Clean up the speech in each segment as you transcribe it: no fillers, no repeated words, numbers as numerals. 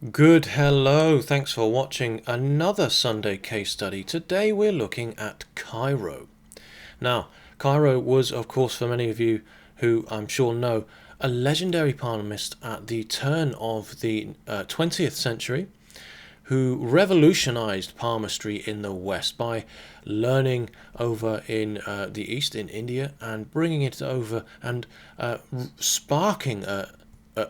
Good hello, thanks for watching another Sunday case study. Today we're looking at Cheiro. Now, Cheiro was, of course, for many of you who I'm sure know, a legendary palmist at the turn of the 20th century who revolutionized palmistry in the West by learning over in the East, in India, and bringing it over and sparking a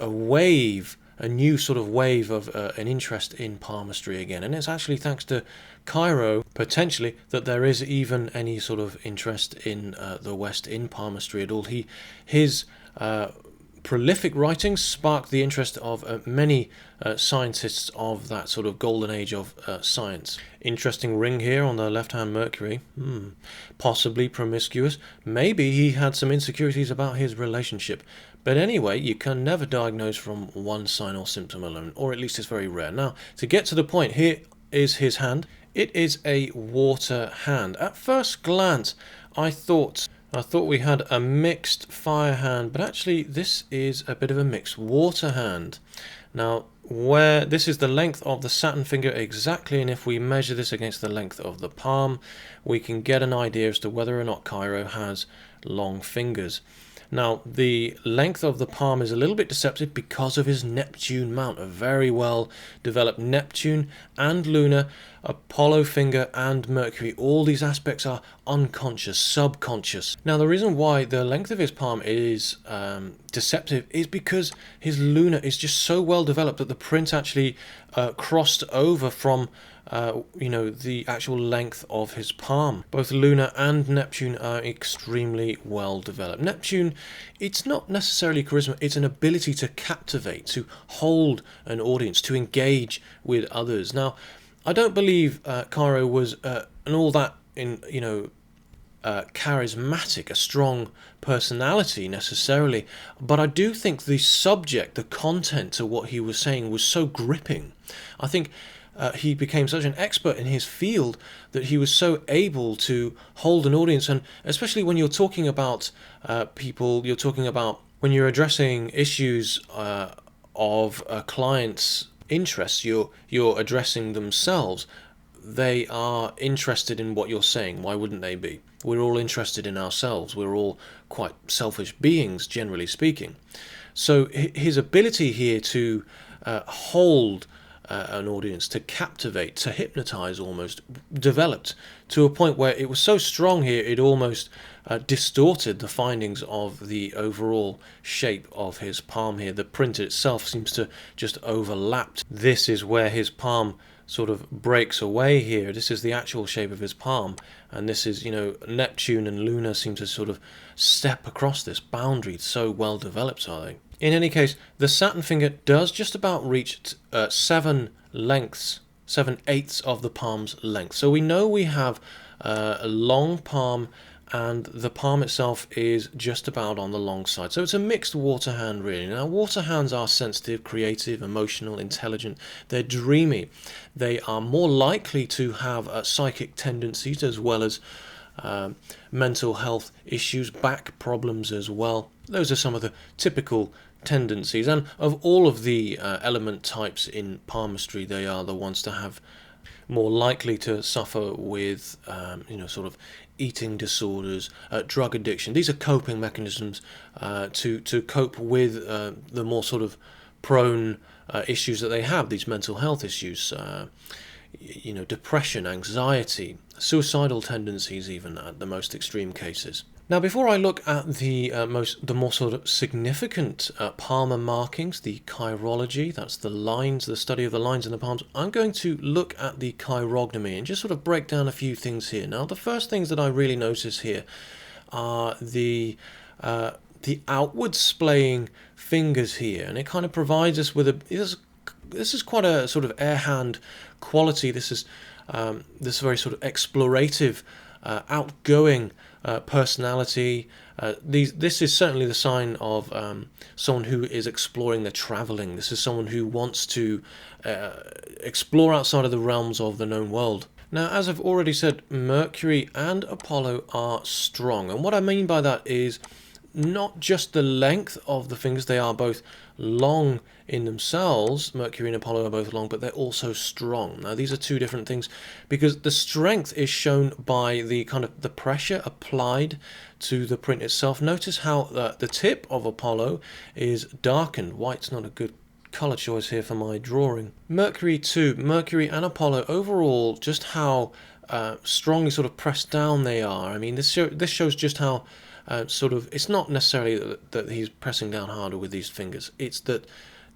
wave, a new sort of wave of an interest in palmistry again. And it's actually thanks to Cheiro, potentially, that there is even any sort of interest in the West in palmistry at all. His prolific writings sparked the interest of many scientists of that sort of golden age of science. Interesting ring here on the left hand Mercury. Possibly promiscuous. Maybe he had some insecurities about his relationship. But anyway, you can never diagnose from one sign or symptom alone, or at least it's very rare. Now, to get to the point, here is his hand. It is a water hand. At first glance, I thought we had a mixed fire hand, but actually this is a bit of a mixed water hand. Now, where this is the length of the Saturn finger exactly, and if we measure this against the length of the palm, we can get an idea as to whether or not Cheiro has long fingers. Now, the length of the palm is a little bit deceptive because of his Neptune mount, a very well developed Neptune and lunar, Apollo finger and Mercury. All these aspects are unconscious, subconscious. Now, the reason why the length of his palm is deceptive is because his lunar is just so well developed that the print actually crossed over from the actual length of his palm. Both Luna and Neptune are extremely well developed. Neptune, it's not necessarily charisma, it's an ability to captivate, to hold an audience, to engage with others. Now, I don't believe Cheiro was an all that charismatic, a strong personality necessarily, but I do think the subject, the content to what he was saying was so gripping. I think he became such an expert in his field that he was so able to hold an audience, and especially when you're talking about people, you're talking about when you're addressing issues of a client's interests, you're addressing themselves. They are interested in what you're saying. Why wouldn't they be? We're all interested in ourselves. We're all quite selfish beings, generally speaking. So his ability here to hold an audience, to captivate, to hypnotize almost, developed to a point where it was so strong here it almost distorted the findings of the overall shape of his palm here. The print itself seems to just overlap. This is where his palm sort of breaks away here. This is the actual shape of his palm, and this is, Neptune and Luna seem to sort of step across this boundary. So well developed are they. In any case, the Saturn finger does just about reach 7/8 of the palm's length. So we know we have a long palm, and the palm itself is just about on the long side. So it's a mixed water hand, really. Now, water hands are sensitive, creative, emotional, intelligent. They're dreamy. They are more likely to have psychic tendencies, as well as mental health issues, back problems as well. Those are some of the typical tendencies, and of all of the element types in palmistry, they are the ones to have more likely to suffer with sort of eating disorders, drug addiction. These are coping mechanisms to cope with the more sort of prone issues that they have, these mental health issues, depression, anxiety, suicidal tendencies, even at the most extreme cases. Now, before I look at the more sort of significant palmar markings, the chirology, that's the lines, the study of the lines in the palms, I'm going to look at the chirognomy and just sort of break down a few things here. Now, the first things that I really notice here are the outward splaying fingers here, and it kind of provides us with this is quite a sort of air hand quality. This is this very sort of explorative, outgoing personality. This is certainly the sign of someone who is exploring, they're traveling. This is someone who wants to explore outside of the realms of the known world. Now, as I've already said, Mercury and Apollo are strong, and what I mean by that is not just the length of the fingers, they are both long in themselves, Mercury and Apollo are both long, but they're also strong. Now these are two different things, because the strength is shown by the kind of the pressure applied to the print itself. Notice how the tip of Apollo is darkened. White's not a good color choice here for my drawing. Mercury too, Mercury and Apollo overall, just how strongly sort of pressed down they are. I mean, this shows just how sort of, it's not necessarily that he's pressing down harder with these fingers, it's that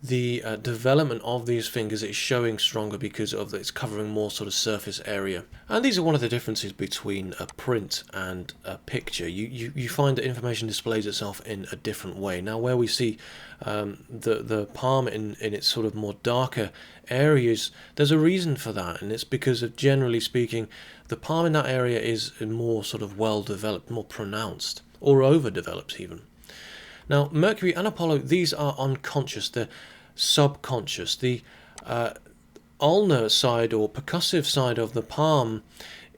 the development of these fingers is showing stronger because of it's covering more sort of surface area. And these are one of the differences between a print and a picture. You find that information displays itself in a different way. Now where we see the palm in its sort of more darker areas, there's a reason for that, and it's because of, generally speaking, the palm in that area is more sort of well developed, more pronounced, or overdeveloped even. Now, Mercury and Apollo, these are unconscious, they're subconscious. The ulnar side or percussive side of the palm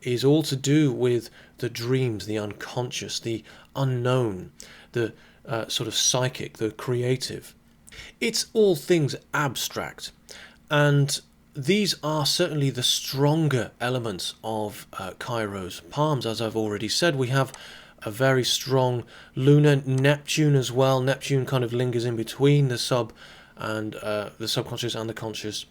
is all to do with the dreams, the unconscious, the unknown, the sort of psychic, the creative. It's all things abstract, and these are certainly the stronger elements of Chiro's palms. As I've already said, we have a very strong lunar Neptune as well. Neptune kind of lingers in between the subconscious and the conscious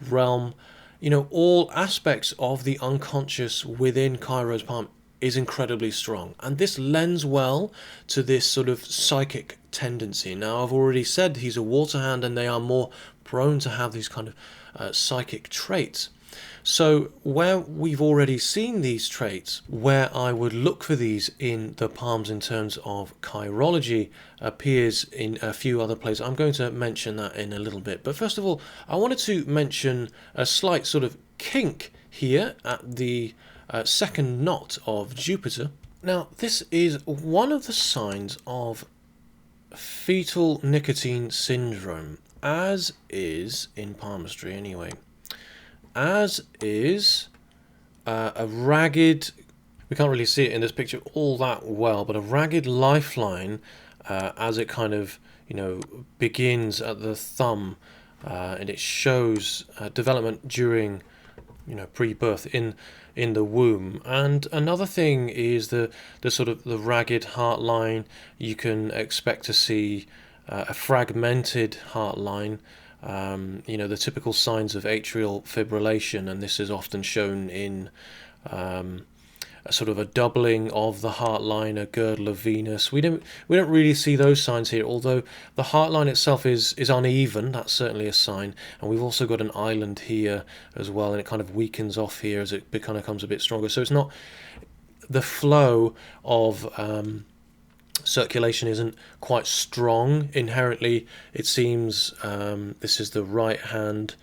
realm. You know, all aspects of the unconscious within Chiro's palm is incredibly strong, and this lends well to this sort of psychic tendency. Now, I've already said he's a water hand, and they are more prone to have these kind of psychic traits. So where we've already seen these traits, where I would look for these in the palms in terms of chirology, appears in a few other places. I'm going to mention that in a little bit. But first of all, I wanted to mention a slight sort of kink here at the second knot of Jupiter. Now, this is one of the signs of fetal nicotine syndrome, as is, in palmistry anyway, as is a ragged, we can't really see it in this picture all that well, but a ragged lifeline as it kind of, you know, begins at the thumb, and it shows development during, you know, pre-birth in the womb. And another thing is the sort of the ragged heart line. You can expect to see a fragmented heart line. You know, the typical signs of atrial fibrillation, and this is often shown in a sort of a doubling of the heart line, a girdle of Venus. We don't really see those signs here, although the heart line itself is uneven. That's certainly a sign. And we've also got an island here as well, and it kind of weakens off here as it kind of becomes a bit stronger. So it's not, the flow of circulation isn't quite strong inherently. It seems this is the right hand.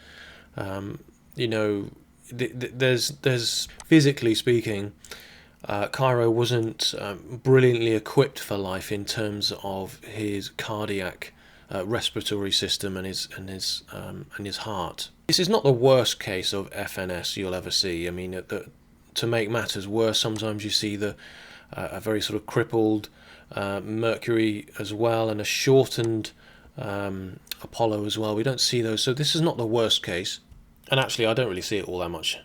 You know, there's physically speaking, Chiro wasn't brilliantly equipped for life in terms of his cardiac respiratory system and his heart. This is not the worst case of FNS you'll ever see. I mean, to make matters worse, sometimes you see a very sort of crippled Mercury as well, and a shortened Apollo as well. We don't see those, so this is not the worst case. And actually, I don't really see it all that much.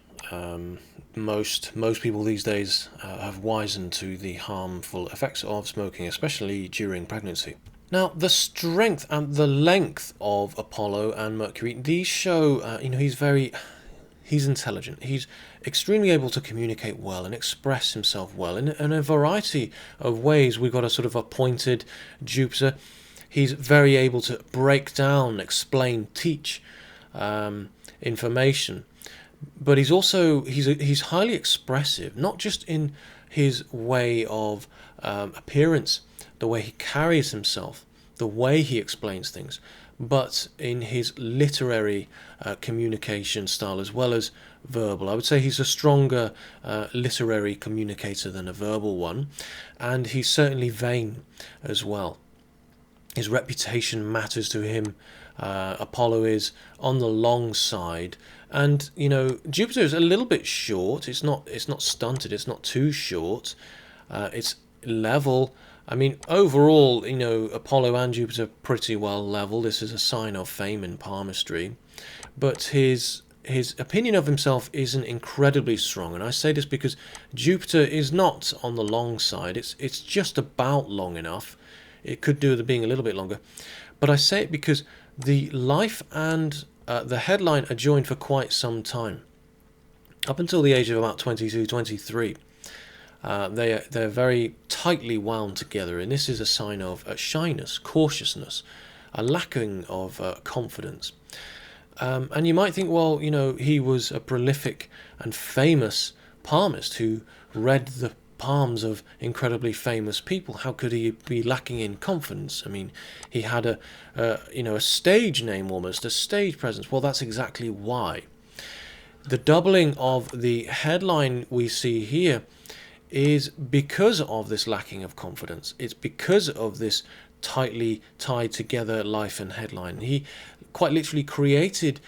Most people these days have wizened to the harmful effects of smoking, especially during pregnancy. Now, the strength and the length of Apollo and Mercury, these show, you know, he's intelligent. He's extremely able to communicate well and express himself well in a variety of ways. We've got a sort of a pointed Jupiter. He's very able to break down, explain, teach information. But he's also he's highly expressive, not just in his way of appearance, the way he carries himself, the way he explains things, but in his literary communication style as well as verbal. I would say he's a stronger literary communicator than a verbal one, and he's certainly vain as well. His reputation matters to him. Apollo is on the long side, and you know, Jupiter is a little bit short. It's not stunted. It's not too short. It's level, I mean, overall, Apollo and Jupiter pretty well level. This is a sign of fame in palmistry. But his opinion of himself isn't incredibly strong, and I say this because Jupiter is not on the long side. It's just about long enough. It could do with it being a little bit longer. But I say it because the life and the headline are joined for quite some time. Up until the age of about 22, 23. They're very tightly wound together, and this is a sign of shyness, cautiousness, a lacking of confidence. And you might think, well, he was a prolific and famous palmist who read the palms of incredibly famous people. How could he be lacking in confidence? I mean, he had a stage name almost, a stage presence. Well, that's exactly why. The doubling of the headline we see here is because of this lacking of confidence. It's because of this tightly tied together life and headline. He quite literally created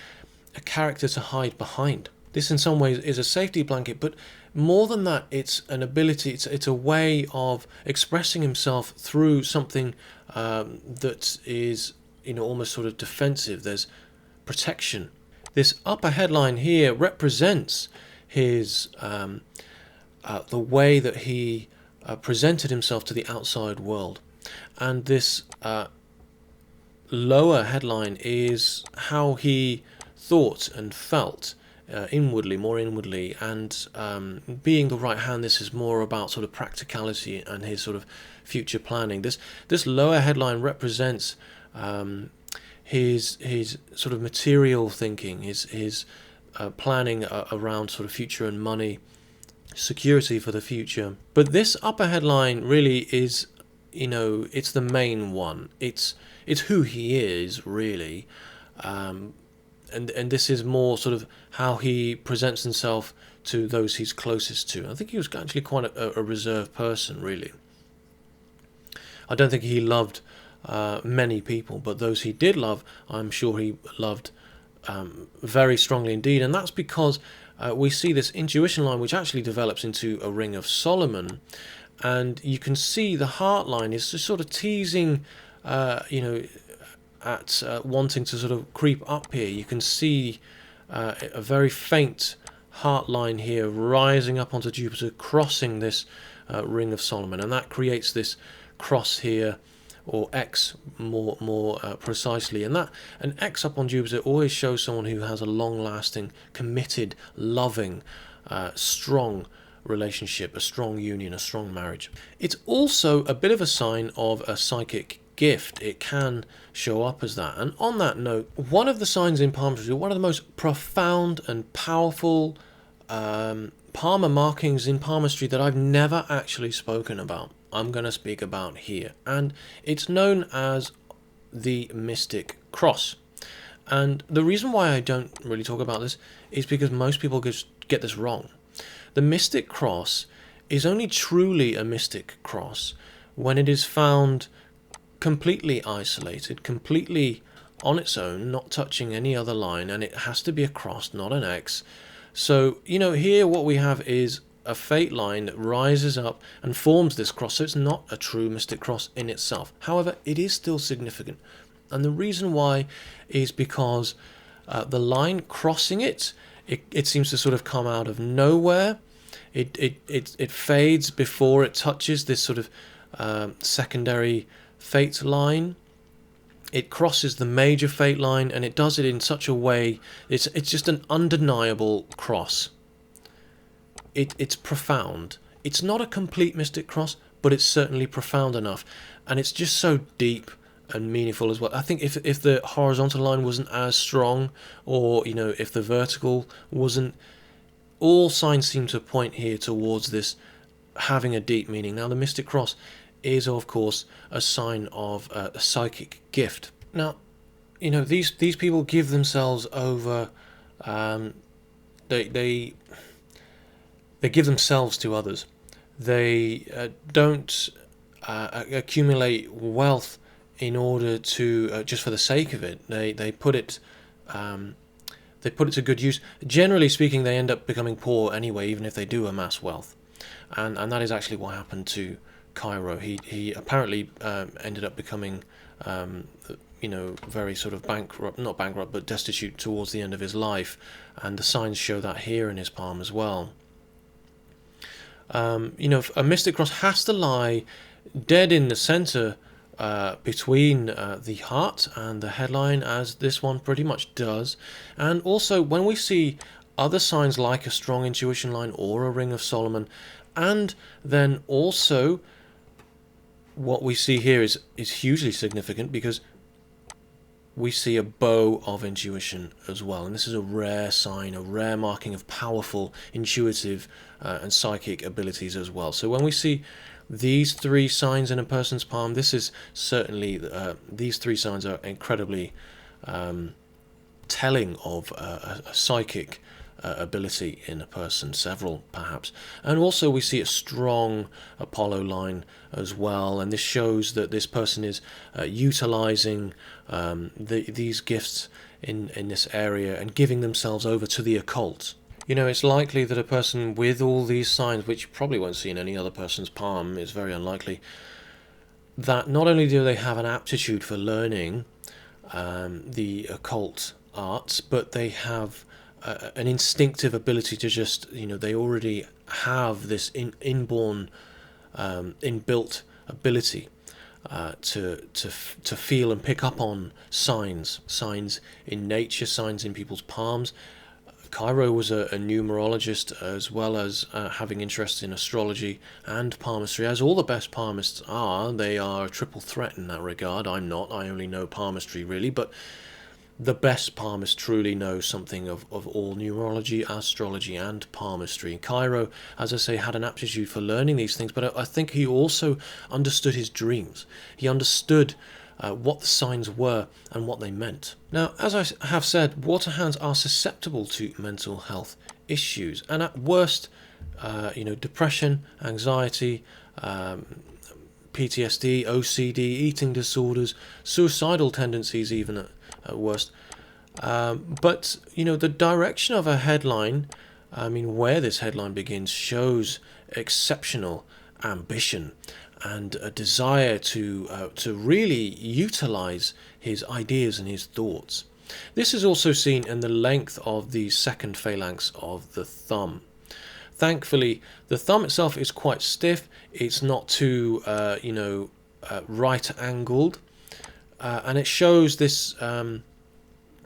a character to hide behind. This in some ways is a safety blanket, but more than that, it's an ability, it's a way of expressing himself through something that is almost sort of defensive. There's protection. This upper headline here represents his the way that he presented himself to the outside world, and this lower headline is how he thought and felt more inwardly, and being the right hand, this is more about sort of practicality and his sort of future planning. This lower headline represents his sort of material thinking, his planning around sort of future and money, security for the future. But this upper headline really is, it's the main one. It's who he is, really. And this is more sort of how he presents himself to those he's closest to. I think he was actually quite a reserved person, really. I don't think he loved many people, but those he did love, I'm sure he loved very strongly indeed. And that's because we see this intuition line, which actually develops into a ring of Solomon, and you can see the heart line is just sort of teasing, at wanting to sort of creep up here. You can see a very faint heart line here rising up onto Jupiter, crossing this ring of Solomon, and that creates this cross here, or X more precisely. And an X up on Jupiter always shows someone who has a long-lasting, committed, loving, strong relationship, a strong union, a strong marriage. It's also a bit of a sign of a psychic gift. It can show up as that. And on that note, one of the signs in palmistry, one of the most profound and powerful palmar markings in palmistry that I've never actually spoken about, I'm going to speak about here, and it's known as the mystic cross. And the reason why I don't really talk about this is because most people get this wrong. The mystic cross is only truly a mystic cross when it is found completely isolated, completely on its own, not touching any other line, and it has to be a cross, not an X. So, here what we have is a fate line that rises up and forms this cross, so it's not a true mystic cross in itself. However, it is still significant, and the reason why is because the line crossing it seems to sort of come out of nowhere. It fades before it touches this sort of secondary fate line. It crosses the major fate line, and it does it in such a way, it's just an undeniable cross. It's profound. It's not a complete mystic cross, but it's certainly profound enough, and it's just so deep and meaningful as well. I think if the horizontal line wasn't as strong, or if the vertical wasn't, all signs seem to point here towards this having a deep meaning. Now, the mystic cross is, of course, a sign of a psychic gift. Now, these people give themselves over. They give themselves to others. They don't accumulate wealth in order to just for the sake of it. They put it to good use. Generally speaking, they end up becoming poor anyway, even if they do amass wealth, and that is actually what happened to Cheiro. He apparently ended up becoming very sort of bankrupt, not bankrupt, but destitute towards the end of his life, and the signs show that here in his palm as well. A mystic cross has to lie dead in the center between the heart and the headline, as this one pretty much does. And also, when we see other signs like a strong intuition line or a ring of Solomon, and then also what we see here is hugely significant, because we see a bow of intuition as well, and this is a rare sign, a rare marking of powerful intuitive and psychic abilities as well. So when we see these three signs in a person's palm, this is certainly these three signs are incredibly telling of a psychic ability in a person, several perhaps. And also we see a strong Apollo line as well, and this shows that this person is utilizing these gifts in this area and giving themselves over to the occult. It's likely that a person with all these signs, which you probably won't see in any other person's palm, is very unlikely, that not only do they have an aptitude for learning the occult arts, but they have an instinctive ability to just, they already have this inborn, inbuilt ability to feel and pick up on signs in nature, signs in people's palms. Cheiro was a numerologist, as well as having interest in astrology and palmistry, as all the best palmists are. They are a triple threat in that regard. I'm not. I only know palmistry, really, but the best palmist truly knows something of all numerology, astrology, and palmistry. Cheiro, as I say, had an aptitude for learning these things, but I think he also understood his dreams. He understood what the signs were and what they meant. Now, as I have said, water hands are susceptible to mental health issues, and at worst, depression, anxiety, PTSD, OCD, eating disorders, suicidal tendencies even at worst. But the direction of a headline, where this headline begins, shows exceptional ambition and a desire to really utilize his ideas and his thoughts. This is also seen in the length of the second phalanx of the thumb. Thankfully, the thumb itself is quite stiff. It's not too, right-angled, and it shows this.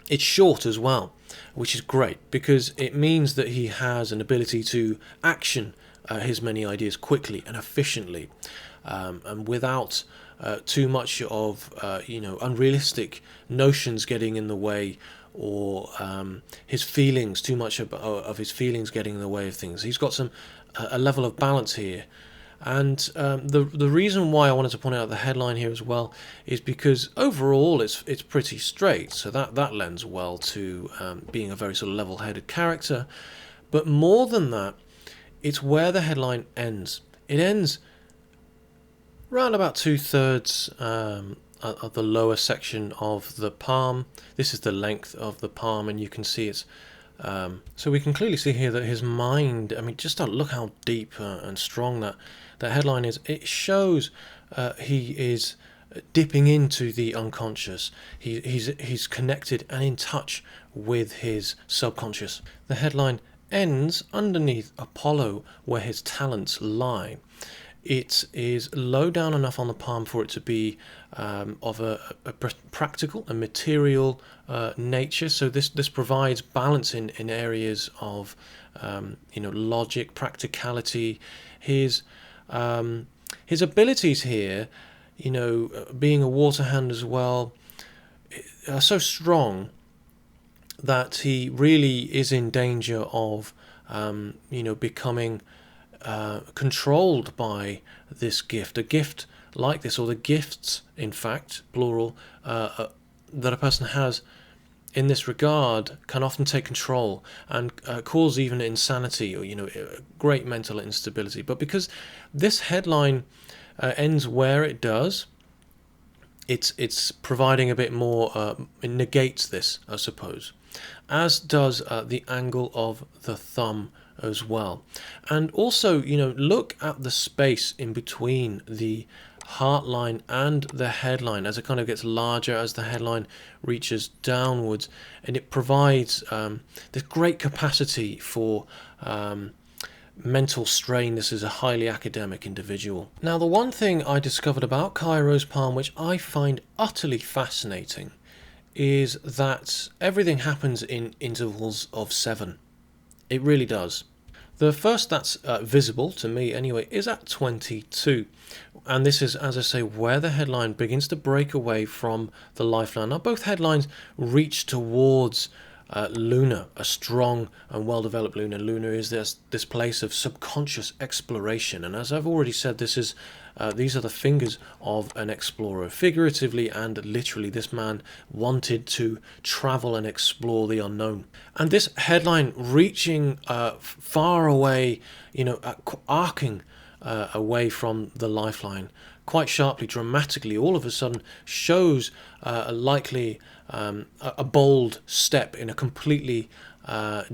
It's short as well, which is great, because it means that he has an ability to action his many ideas quickly and efficiently, and without too much of unrealistic notions getting in the way, or his feelings, too much of his feelings getting in the way of things. He's got a level of balance here. And the reason why I wanted to point out the headline here as well is because overall it's pretty straight, so that lends well to being a very sort of level-headed character. But more than that, it's where the headline ends. It ends round about 2/3 of the lower section of the palm. This is the length of the palm, and you can see it's so we can clearly see here that his mind, just look how deep and strong that headline is. It shows he is dipping into the unconscious. He's connected and in touch with his subconscious. The headline ends underneath Apollo, where his talents lie. It is low down enough on the palm for it to be of a practical and material nature. So this provides balance in areas of logic, practicality. His abilities here, being a water hand as well, are so strong that he really is in danger of becoming controlled by this gift. A gift like this, or the gifts, in fact, plural, that a person has in this regard, can often take control and cause even insanity, or great mental instability. But because this headline ends where it does, it's providing a bit more. It negates this, I suppose. as does the angle of the thumb as well. And also, look at the space in between the heart line and the headline as it kind of gets larger as the headline reaches downwards, and it provides this great capacity for mental strain. This is a highly academic individual. Now, the one thing I discovered about Cheiro's palm, which I find utterly fascinating, is that everything happens in intervals of 7. It really does. The first that's visible to me anyway is at 22, and this is, as I say, where the headline begins to break away from the lifeline. Now, both headlines reach towards Luna, a strong and well-developed Luna. Luna is this place of subconscious exploration, and as I've already said, these are the fingers of an explorer. Figuratively and literally, this man wanted to travel and explore the unknown. And this headline reaching far away, arcing away from the lifeline, quite sharply, dramatically, all of a sudden shows likely a bold step in a completely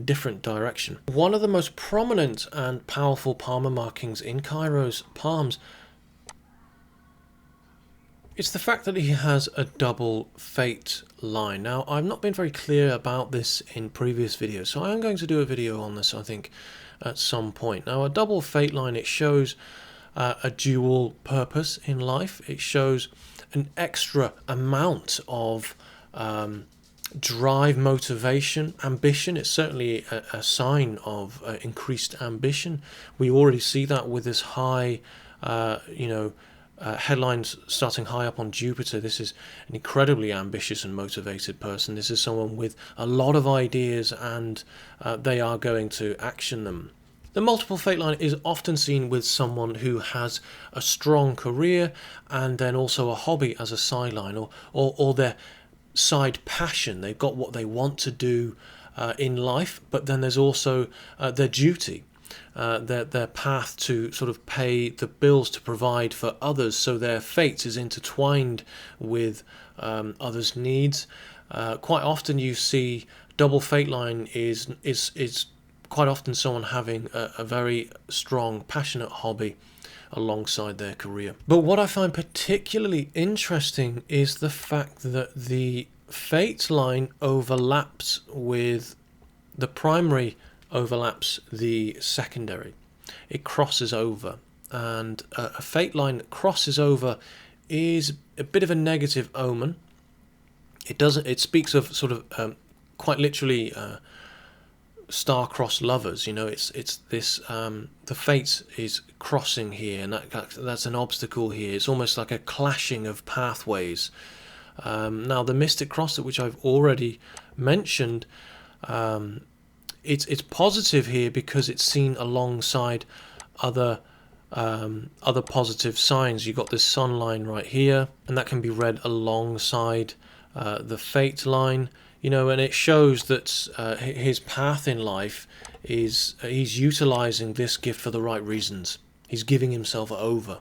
different direction. One of the most prominent and powerful palmar markings in Cheiro's palms, it's the fact that he has a double fate line. Now, I've not been very clear about this in previous videos, so I am going to do a video on this, I think, at some point. Now, a double fate line, it shows a dual purpose in life. It shows an extra amount of drive, motivation, ambition. It's certainly a sign of increased ambition. We already see that with this high, headlines starting high up on Jupiter. This is an incredibly ambitious and motivated person. This is someone with a lot of ideas, and they are going to action them. The multiple fate line is often seen with someone who has a strong career and then also a hobby as a sideline, or their side passion. They've got what they want to do in life, but then there's also their duty, their path to sort of pay the bills, to provide for others. So their fate is intertwined with others' needs. Quite often you see double fate line is quite often someone having a very strong, passionate hobby alongside their career. But what I find particularly interesting is the fact that the fate line overlaps with the primary, overlaps the secondary. It crosses over, and a fate line that crosses over is a bit of a negative omen. It speaks of sort of quite literally star-crossed lovers. It's this the fate is crossing here, and that's an obstacle here. It's almost like a clashing of pathways. Now, the mystic cross, which I've already mentioned, it's positive here because it's seen alongside other positive signs. You've got this sun line right here, and that can be read alongside the fate line. And it shows that his path in life is he's utilizing this gift for the right reasons. He's giving himself over.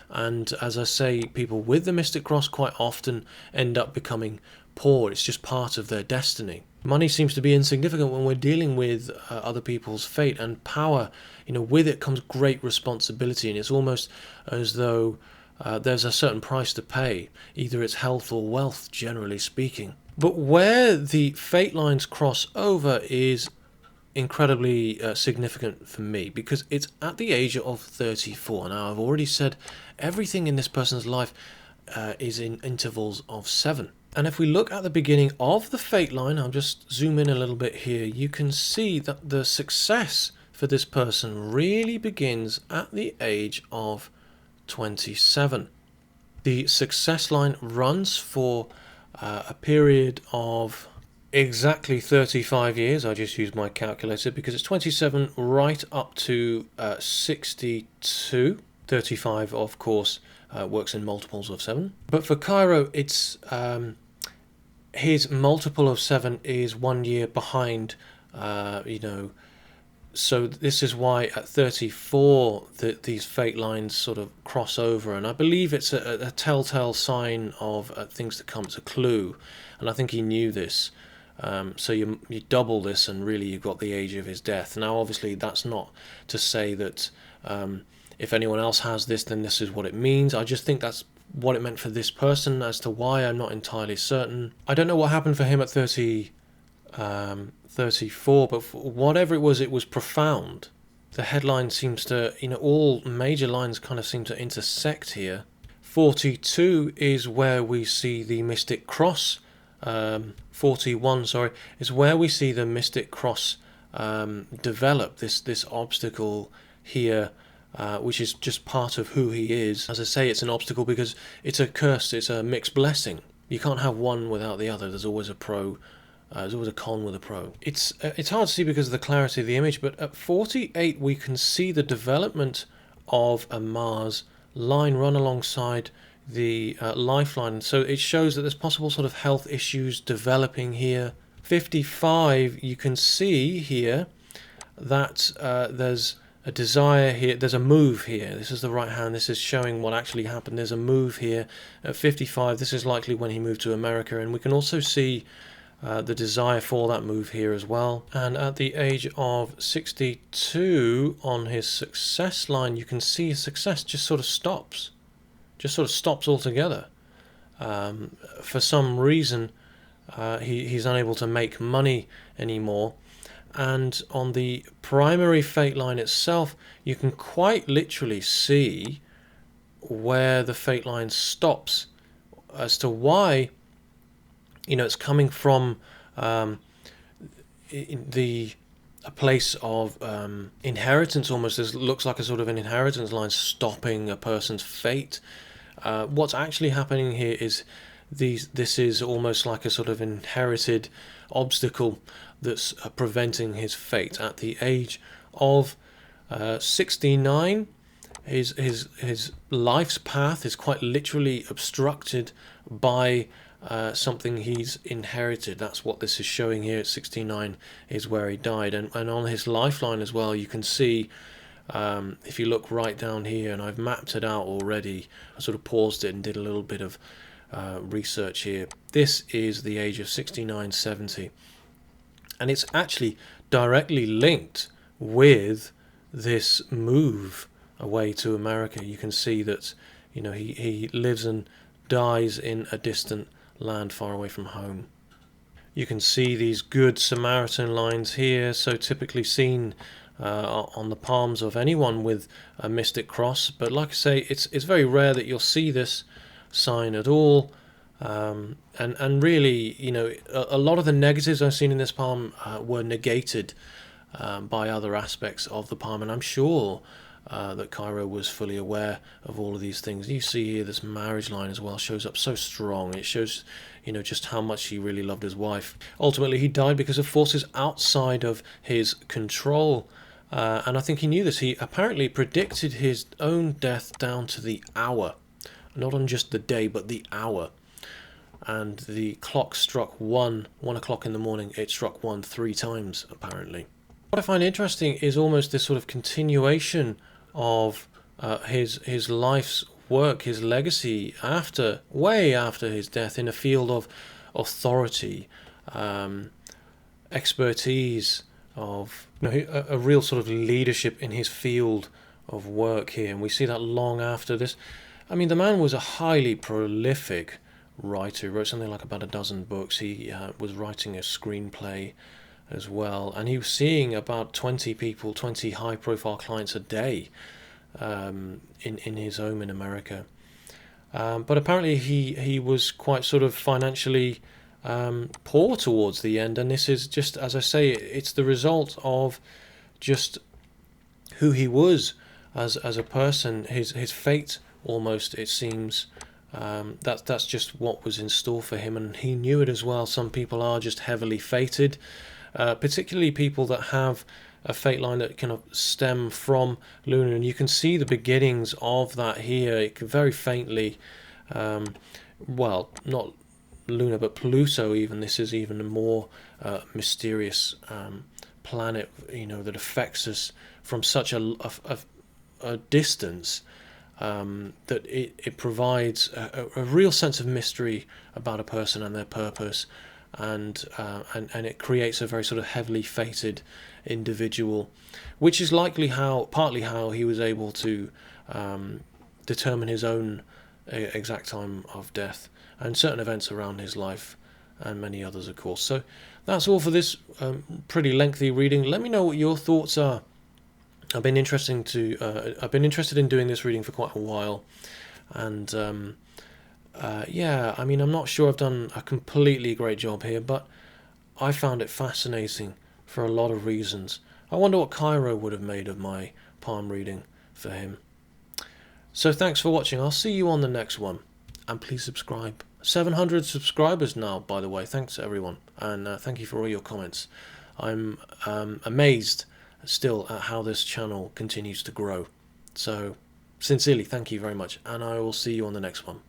And as I say, people with the mystic cross quite often end up becoming poor. It's just part of their destiny. Money seems to be insignificant when we're dealing with other people's fate, and power, with it comes great responsibility, and it's almost as though there's a certain price to pay. Either it's health or wealth, generally speaking. But where the fate lines cross over is incredibly significant for me, because it's at the age of 34. Now, I've already said everything in this person's life is in intervals of 7. And if we look at the beginning of the fate line, I'll just zoom in a little bit here, you can see that the success for this person really begins at the age of 27. The success line runs for a period of exactly 35 years. I just used my calculator because it's 27 right up to 62. 35, of course, works in multiples of 7. But for Cheiro, it's his multiple of 7 is 1 year behind, So this is why at 34 these fate lines sort of cross over, and I believe it's a telltale sign of things to come. It's a clue, and I think he knew this. So you double this, and really you've got the age of his death. Now, obviously, that's not to say that if anyone else has this, then this is what it means. I just think that's what it meant for this person. As to why, I'm not entirely certain. I don't know what happened for him at 34, but whatever it was profound. The headline seems to, all major lines kind of seem to intersect here. 42 is where we see the mystic cross. 41, sorry, is where we see the mystic cross develop, this obstacle here, which is just part of who he is. As I say, it's an obstacle because it's a curse, it's a mixed blessing. You can't have one without the other. There's always a pro, there's always a con with a pro. It's hard to see because of the clarity of the image, but at 48 we can see the development of a Mars line run alongside the lifeline. So it shows that there's possible sort of health issues developing here. 55, you can see here that there's a desire here, there's a move here. This is the right hand, this is showing what actually happened. There's a move here. At 55, this is likely when he moved to America, and we can also see the desire for that move here as well. And at the age of 62, on his success line, you can see his success just sort of stops. Just sort of stops altogether. For some reason, he's unable to make money anymore. And on the primary fate line itself, you can quite literally see where the fate line stops. As to why, it's coming from a place of inheritance almost. This looks like a sort of an inheritance line stopping a person's fate. What's actually happening here is this is almost like a sort of inherited obstacle that's preventing his fate. At the age of 69, his life's path is quite literally obstructed by something he's inherited. That's what this is showing here. At 69 is where he died, and on his lifeline as well, you can see, if you look right down here, and I've mapped it out already, I sort of paused it and did a little bit of research here. This is the age of 69, 70, and it's actually directly linked with this move away to America. You can see that he lives and dies in a distant land far away from home. You can see these good Samaritan lines here, so typically seen on the palms of anyone with a mystic cross, but like I say, it's very rare that you'll see this sign at all. And really, a lot of the negatives I've seen in this palm were negated by other aspects of the palm, and I'm sure that Cheiro was fully aware of all of these things. You see here this marriage line as well shows up so strong. It shows, just how much he really loved his wife. Ultimately, he died because of forces outside of his control. And I think he knew this. He apparently predicted his own death down to the hour. Not on just the day, but the hour. And the clock struck 1 o'clock in the morning. It struck 1 3 times, apparently. What I find interesting is almost this sort of continuation of his life's work, his legacy way after his death, in a field of authority, expertise, of a real sort of leadership in his field of work here. And we see that long after this. I mean, the man was a highly prolific writer. He wrote something like about a dozen books. He was writing a screenplay as well, and he was seeing about 20 people, 20 high-profile clients a day in his home in America. But apparently he was quite sort of financially poor towards the end, and this is just, as I say, it's the result of just who he was as a person, his fate almost, it seems. That's just what was in store for him, and he knew it as well. Some people are just heavily fated, particularly people that have a fate line that kind of stem from Luna, and you can see the beginnings of that here. It can very faintly, well, not Luna but Pluto even. This is even a more mysterious planet, that affects us from such a distance, that it provides a real sense of mystery about a person and their purpose. and it creates a very sort of heavily fated individual, which is partly how he was able to determine his own exact time of death and certain events around his life, and many others, of course. So that's all for this pretty lengthy reading. Let me know what your thoughts are. I've been interested in doing this reading for quite a while, and yeah, I mean, I'm not sure I've done a completely great job here, but I found it fascinating for a lot of reasons. I wonder what Cheiro would have made of my palm reading for him. So thanks for watching. I'll see you on the next one, and please subscribe. 700 subscribers now, by the way. Thanks everyone, and thank you for all your comments. I'm amazed still at how this channel continues to grow. So sincerely, thank you very much, and I will see you on the next one.